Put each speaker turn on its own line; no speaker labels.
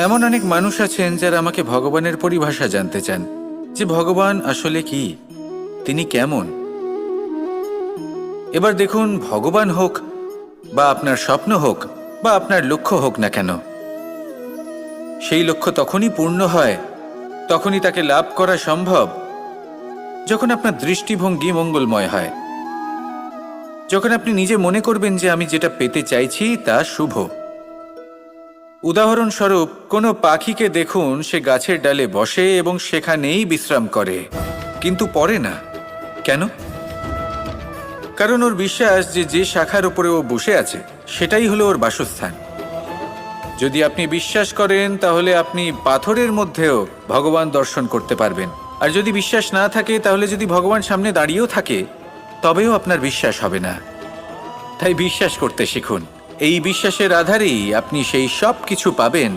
এমন অনেক মানুষ আছেন যারা আমাকে ভগবানের পরিভাষা জানতে চান, যে ভগবান আসলে কি, তিনি কেমন। এবার দেখুন, ভগবান হোক বা আপনার স্বপ্ন হোক বা আপনার লক্ষ্য হোক না কেন, সেই লক্ষ্য তখনই পূর্ণ হয়, তখনই তাকে লাভ করা সম্ভব যখন আপনার দৃষ্টিভঙ্গি মঙ্গলময় হয়, যখন আপনি নিজে মনে করবেন যে আমি যেটা পেতে চাইছি তা শুভ। উদাহরণস্বরূপ, কোনো পাখিকে দেখুন, সে গাছের ডালে বসে এবং সেখানেই বিশ্রাম করে, কিন্তু পড়ে না। কেন? কারণ ওর বিশ্বাস যে যে শাখার উপরে ও বসে আছে সেটাই হলো ওর বাসস্থান। যদি আপনি বিশ্বাস করেন তাহলে আপনি পাথরের মধ্যেও ভগবান দর্শন করতে পারবেন। আর যদি বিশ্বাস না থাকে, তাহলে যদি ভগবান সামনে দাঁড়িয়েও থাকে তবেও আপনার বিশ্বাস হবে না। তাই বিশ্বাস করতে শিখুন। এই বিশ্বাসের আধারেই আপনি সেই সব কিছু পাবেন